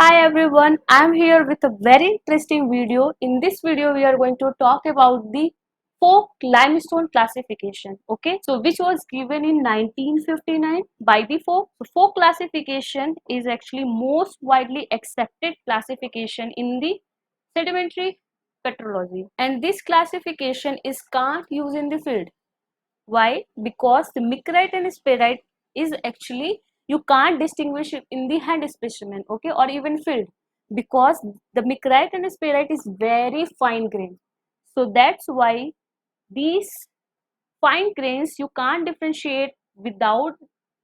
Hi everyone, I'm here with a very interesting video. In this video, we are going to talk about the folk limestone classification. Okay, so which was given in 1959 by the folk. So folk classification is actually most widely accepted classification in the sedimentary petrology, and this classification is can't use in the field. Why? Because the micrite and sphaerite is actually you can't distinguish it in the hand specimen, okay, or even field, because the micrite and sphaerite is very fine grain. So that's why these fine grains you can't differentiate without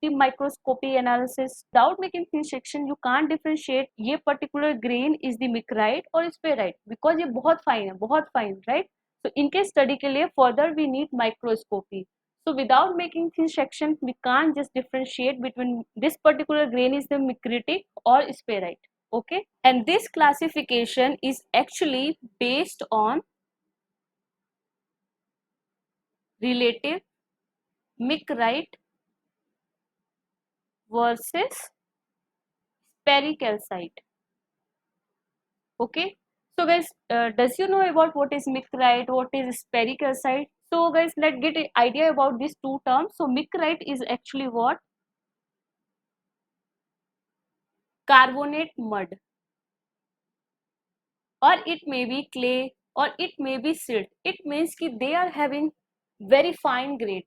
the microscopy analysis, without making thin section you can't differentiate ये particular grain is the micrite or sphaerite because ये बहुत fine है, बहुत fine, right? So इनके study के लिए further we need microscopy. So without making thin section we can't just differentiate between this particular grain is the micritic or sphaerite. Okay, and this classification is actually based on relative micrite versus pericalcite. Okay, so guys, does you know about what is micrite, what is pericalcite? So guys, let's get an idea about these two terms. So micrite is actually what? Carbonate mud, or it may be clay, or it may be silt. It means कि they are having very fine grain.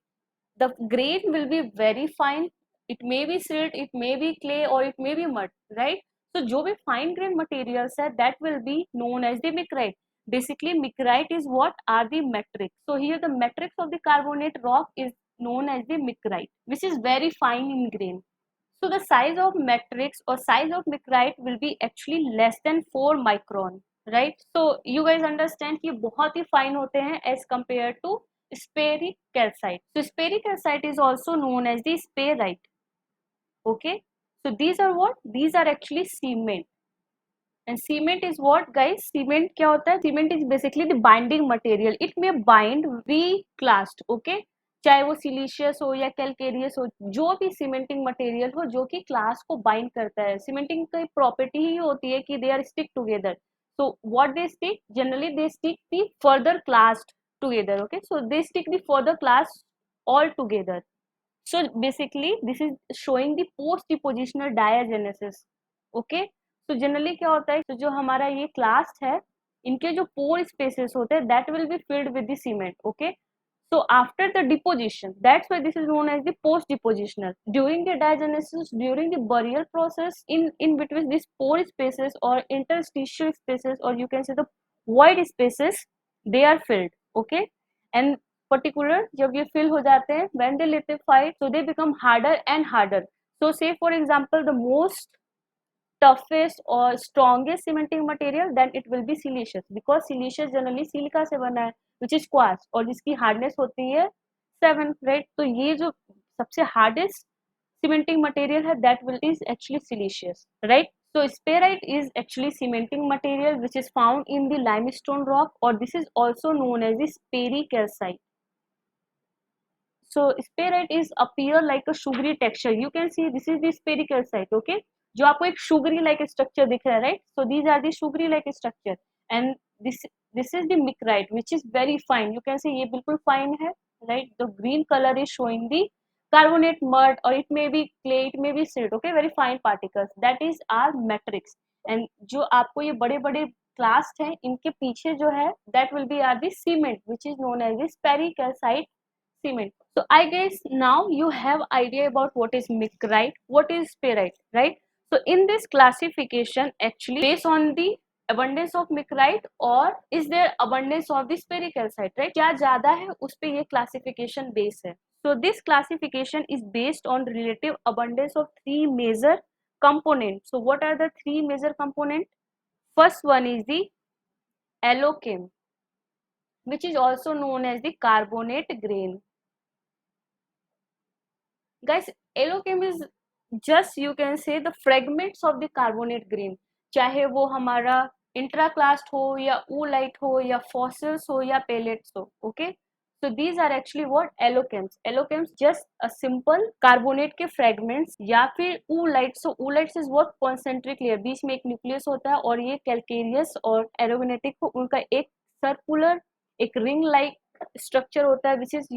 The grain will be very fine. It may be silt, it may be clay, or it may be mud, right? So जो भी fine grain materials है, that will be known as the micrite. Basically, micrite is what are the matrix. So here the matrix of the carbonate rock is known as the micrite, which is very fine in grain. So the size of matrix or size of micrite will be actually less than 4 micron, right? So you guys understand कि बहुत ही fine होते हैं as compared to spheric calcite. So spheric calcite is also known as the sphaerite. Okay, so these are what? These are actually cement. And cement is what, guys? Cement क्या होता है? Cement is basically the binding material. It may bind weak clast. Okay, चाहे वो siliceous हो या calcareous हो, जो भी सीमेंटिंग मटेरियल हो जो कि क्लास को बाइंड करता है. सीमेंटिंग की प्रॉपर्टी ही होती है कि they are stick together. So what they stick? Generally they stick the further class together. Okay, so they stick the further class all together. So basically this is showing the post depositional diagenesis. Okay, तो generally क्या होता है, तो जो हमारा ये class है इनके जो पोर स्पेसेस होते हैं that will be filled with the cement. Okay, so after the deposition, that's why this is known as the post depositional. During the diagenesis, during the burial process, in between these pore spaces or interstitial spaces, or you can say the void spaces, they are filled. Okay, and particular जब ये fill हो जाते हैं, when they lithified, so they become harder and harder. So say for example the most toughest or strongest cementing material, then it will be siliceous, because siliceous generally silica से बना है, which is quartz, और जिसकी hardness होती है 7, right? तो ये जो सबसे हार्डेस्ट cementing material है that will is actually siliceous, right? So sphaerite is actually cementing material which is found in the limestone rock, or this is also known as the pericalcite. So sphaerite is appear like a sugary texture. You can see this is the pericalcite. Okay, जो आपको एक sugary like structure दिख रहा है, right? So these are the sugary like structure, and this is the micrite which is very fine. You can see ये बिल्कुल fine है, right? The green color is showing the carbonate mud, or it may be clay, it may be silt. Okay, very fine particles. That is our matrix. And जो आपको ये बड़े बड़े class हैं इनके पीछे जो है that will be are the cement which is known as the pericalcite cement. So I guess now you have idea about what is micrite, what is sphaerite, right? So in this classification, actually based on the abundance of micrite or is there abundance of the spherical-calcite, right? क्या ज़्यादा है उस पे ये classification base है. So this classification is based on relative abundance of three major components. So what are the three major components? First one is the allochem, which is also known as the carbonate grain. Guys, allochem is just you can say the fragments of the carbonate grain, चाहे वो हमारा इंट्राक्लास्ट हो या ऊलाइट हो या fossils हो या pellets हो. Okay, So these are actually what allochems. Allochems just a simple carbonate के fragments या फिर oolites. So oolites is what concentric layer, बीच में एक nucleus होता है और ये calcareous और aromatic को उनका एक circular एक ring like structure होता है which is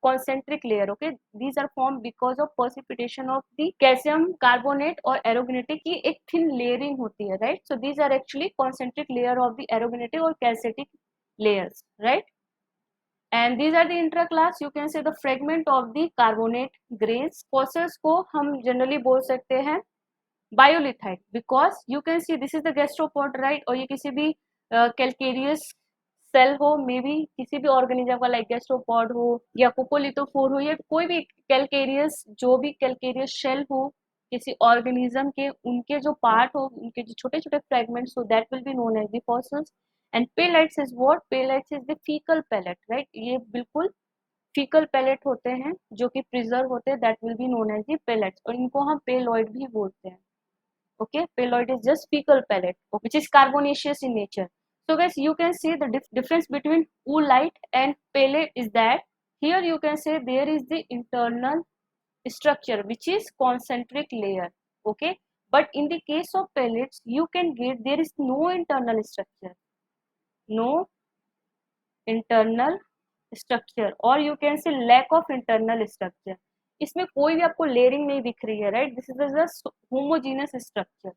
concentric layer. Okay, these are formed because of precipitation of the calcium carbonate और aromatic की एक thin layering होती है, right? So these are actually concentric layer of the aromatic और calcitic layers, right? And these are the intraclass, you can say the fragment of the carbonate grains. Fossils को हम generally बोल सकते हैं biolithite, because you can see this is the gastropod, right? और ये किसी भी calcareous सेल हो, मे बी किसी भी ऑर्गेनिज्म का लाइक गैस्ट्रोपॉड हो या कोकोलिथोफोर हो या कोई भी कैलकेरियस, जो भी कैलकेरियस शेल हो किसी ऑर्गेनिज्म के, उनके जो पार्ट हो, उनके जो छोटे छोटे फ्रेगमेंट्स हो, that will be known as the fossils. And pellets is what? Pellets is the fecal pellet, right? ये बिल्कुल फीकल पैलेट होते हैं जो कि प्रिजर्व होते हैं, that will be known as the pellets, और इनको हम पेलॉइड भी बोलते हैं. Okay, peloid is just fecal pellet which is carbonaceous in nature. So guys, you can see the difference between oolite and pellet is that here you can say there is the internal structure which is concentric layer. Okay, but in the case of pellets you can get there is no internal structure, no internal structure, or you can say lack of internal structure. इसमें कोई भी आपको layering नहीं दिख रही है, right? This is just homogeneous structure.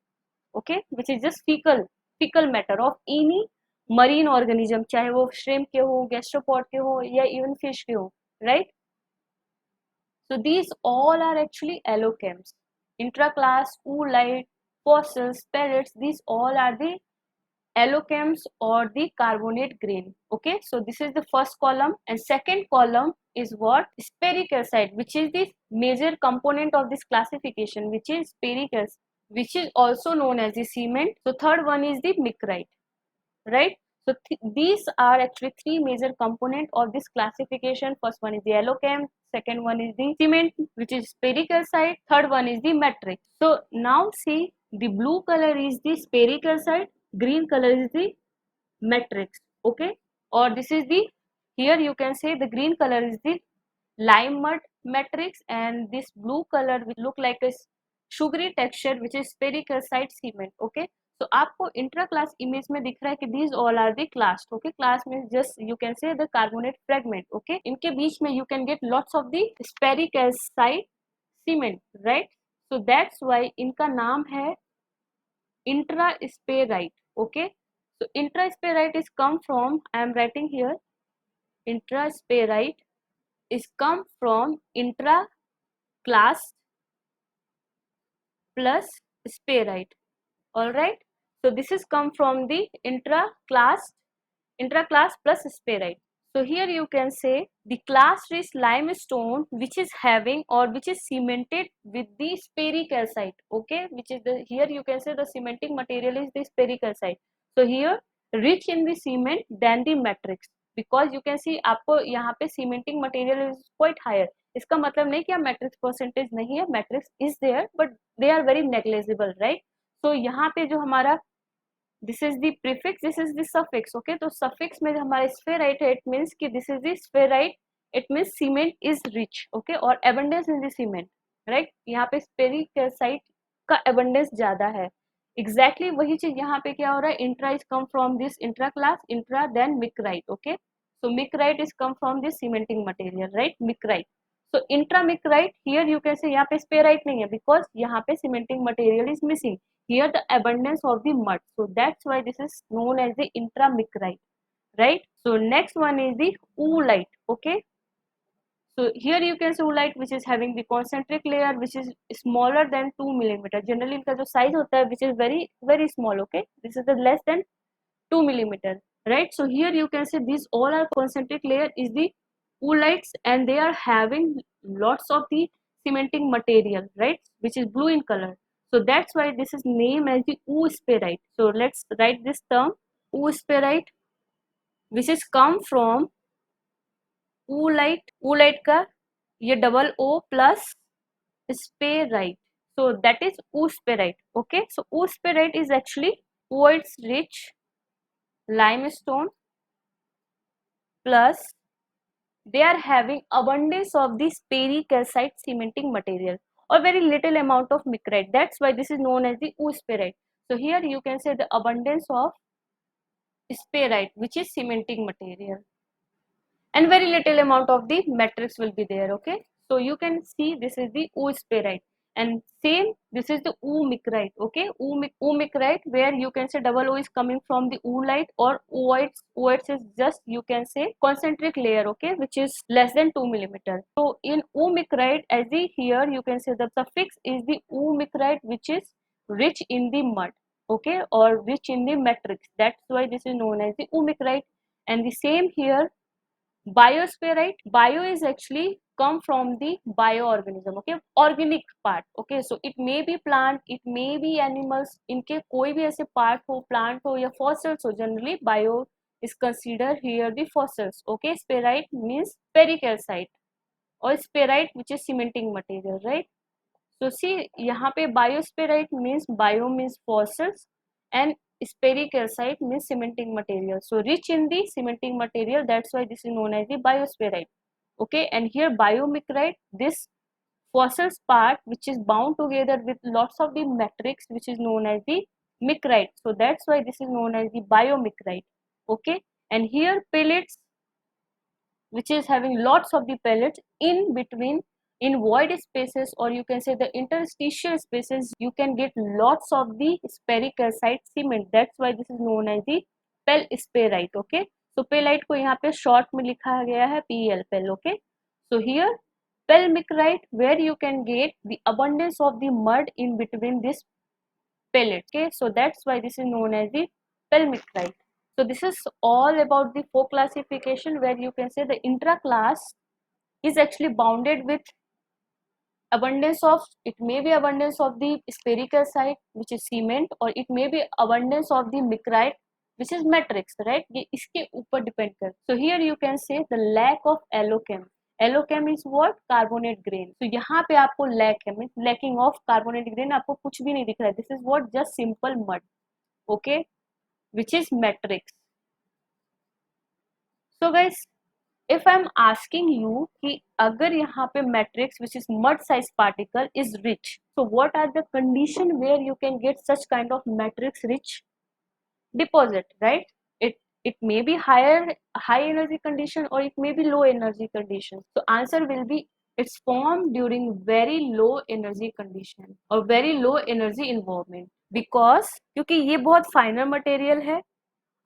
Okay, which is just fecal matter of any marine organism, चाहे वो shrimp के हो, gastropod के हो या even fish के हो, right? So these all are actually allochems. Intraclass, oolite, fossils, pellets, these all are the allochems or the carbonate grain. Okay, so this is the first column, and second column is what? Spericalcite, which is the major component of this classification, which is spericalcite, which is also known as the cement. So third one is the micrite, right? So these are actually three major component of this classification. First one is the allochem, second one is the cement, which is spericalcite, third one is the matrix. So now see, the blue color is the spericalcite, green color is the matrix. Okay, or this is the, here you can say the green color is the lime mud matrix, and this blue color will look like a sugary texture which is spericalcite cement. Okay, so आपको intra class image में दिख रहा है कि these all are the class. Okay, class means just you can say the carbonate fragment. Okay, इनके बीच में you can get lots of the spericalcite cement, right? So that's why इनका नाम है intrasperite. Okay, so intrasperite is come from, I am writing here, intrasperite is come from intra class plus sperite. All right, so this is come from the intra class plus sperite. So here you can say the class rich limestone which is having or which is cemented with the spericalcite. Okay, which is the, here you can say the cementing material is the spericalcite. So here rich in the cement than the matrix, because you can see आपको यहाँ पे cementing material is quite higher. इसका मतलब नहीं कि आप matrix percentage नहीं है, matrix is there but they are very negligible, right? So यहाँ पे जो हमारा this is the prefix, this is the suffix. Okay, तो सफिक्स में जो हमारा स्फेराइट है, इट मींस कि this is the sparite, it means cement is rich. Okay, और abundance in the cement, right? यहाँ पे स्पेरिकलसाइट का एबंडेंस ज्यादा है. एग्जैक्टली वही चीज यहाँ पे क्या हो रहा है, intra is come from this intraclast, intra then micrite. Okay, so micrite is come from this cementing material, right? Micrite. So intramicrite, here you can say यहाँ पे sperite नहीं है because यहाँ पे cementing material is missing. Here the abundance of the mud, so that's why this is known as the intramicrite, right? So next one is the oolite. Okay, so here you can see oolite which is having the concentric layer which is smaller than 2 millimeter. Generally इनका जो size होता है which is very small. Okay, this is the less than 2 millimeter, right? So here you can see these all are concentric layer is the oolites, and they are having lots of the cementing material, right, which is blue in color. So that's why this is named as the oosperite. So let's write this term oosperite, which is come from oolite. Oolite का ये double O plus sperite, so that is oosperite. Okay, so oosperite is actually quartz rich limestone plus they are having abundance of the sperricalcite cementing material or very little amount of micrite. That's why this is known as the oospherite. So here you can say the abundance of spherite, which is cementing material, and very little amount of the matrix will be there. Okay, so you can see this is the oospherite, and same this is the oomicrite. Okay, oomicrite, where you can say double O is coming from the oolite, or ooites. Ooites is just, you can say, concentric layer, okay, which is less than 2 millimeter. So in oomicrite, as the here you can say the suffix is the oomicrite, which is rich in the mud, okay, or rich in the matrix. That's why this is known as the oomicrite. And the same here, biospherite. Bio is actually come from the bioorganism, okay, organic part. Okay, so it may be plant, it may be animals, इनके कोई भी ऐसे part हो, plant हो या fossils हो, generally bio is considered here the fossils. Okay, spherite means pericalcite, or spherite which is cementing material, right? So see, यहाँ पे biospherite means bio means fossils, and sperricalcite means cementing material. So rich in the cementing material, that's why this is known as the biospherite. Okay, and here biomicrite, this fossils part which is bound together with lots of the matrix, which is known as the micrite. So that's why this is known as the biomicrite. Okay, and here pellets, which is having lots of the pellets in between, in void spaces, or you can say the interstitial spaces, you can get lots of the sperricalcite cement. That's why this is known as the pelspherite. Okay, so pellite को यहाँ पे short में लिखा गया है PL, pel. Okay, so here pelmicrite, where you can get the abundance of the mud in between this pellet. Okay, so that's why this is known as the pelmicrite. So this is all about the four classification, where you can say the intra class is actually bounded with abundance of, it may be abundance of the sperricalcite, which is cement, or it may be abundance of the micrite, which is matrix, right? ये इसके ऊपर depend कर. So here you can say the lack of allochem. Allochem is what? Carbonate grain. So यहाँ पे आपको lack है, means lacking of carbonate grain, आपको कुछ भी नहीं दिख रहा है. This is what? Just simple mud. Okay, which is matrix. So guys, if I'm asking you कि अगर यहाँ पे matrix which is mud size particle is rich, so what are the condition where you can get such kind of matrix rich deposit, right? It may be high energy condition, or it may be low energy condition. So answer will be it's formed during very low energy condition or very low energy environment, because क्योंकि ये बहुत final material है.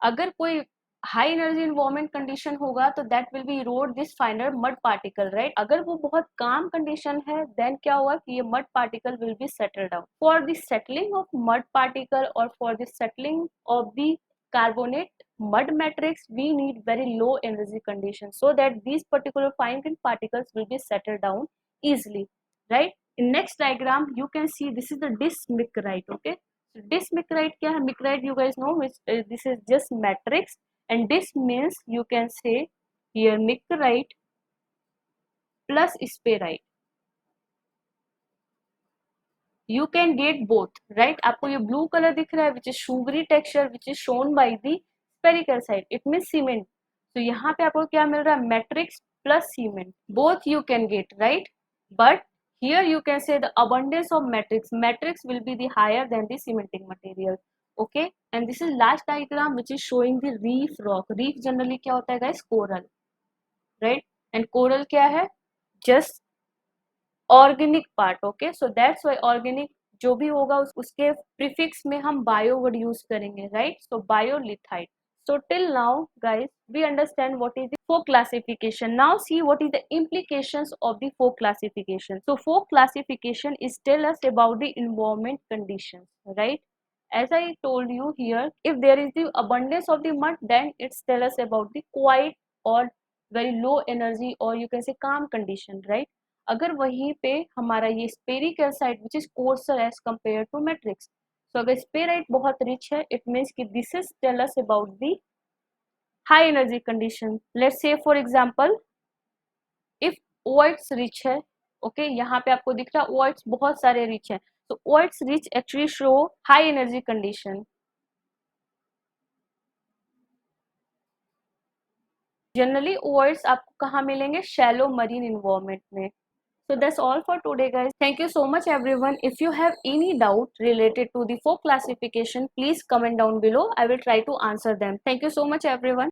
अगर कोई high energy environment condition होगा तो that will B Erode this फाइनर mud particle, right? अगर वो बहुत काम कंडीशन है देन क्या होगा कि ये mud particle will be settle down. For the settling of mud particle और for the settling of the carbonate mud matrix, we need very low energy conditions so that these particular fine grained particles will be settled down easily, right? In next diagram you can see this is the dysmicrite. Okay, so dysmicrite क्या है? Micrite you guys know, which this is just matrix, and this means you can say here micrite plus spherite. You can get both, right? आपको ये blue color दिख रहा है which is sugary texture, which is shown by the sperricalcite, it means cement. So यहाँ पे आपको क्या मिल रहा है? Matrix plus cement, both you can get, right? But here you can say the abundance of matrix will be the higher than the cementing material. Okay, and this is last diagram which is showing the reef rock. Reef generally क्या होता है guys? Coral, right? And coral क्या है? Just organic part. Okay, so that's why organic जो भी होगा उसके prefix में हम बायो वर्ड यूज करेंगे, right? So बायोलिथाइट. So till now guys we understand what is the folk classification. Now see what is the implications of the folk classification. So folk classification is tell us about the environment conditions, right? As I told you here, if there is the abundance of the mud, then it's tell us about the quiet or very low energy, or you can say calm condition, right? अगर वहीं पे हमारा ये sparry calcite which is coarser as compare to matrix, so अगर sparite बहुत rich है it means कि this is tell us about the high energy condition. Let's say for example if ooids rich है, ओके, यहाँ पे आपको दिख रहा है ओइट्स बहुत सारे रिच है, तो ooids rich actually show high energy condition. Generally ooids आपको कहाँ मिलेंगे, शैलो मरीन इन्वायरमेंट में. So that's all for today, guys. Thank you so much, everyone. If you have any doubt related to the four classification, please comment down below. I will try to answer them. Thank you so much, everyone.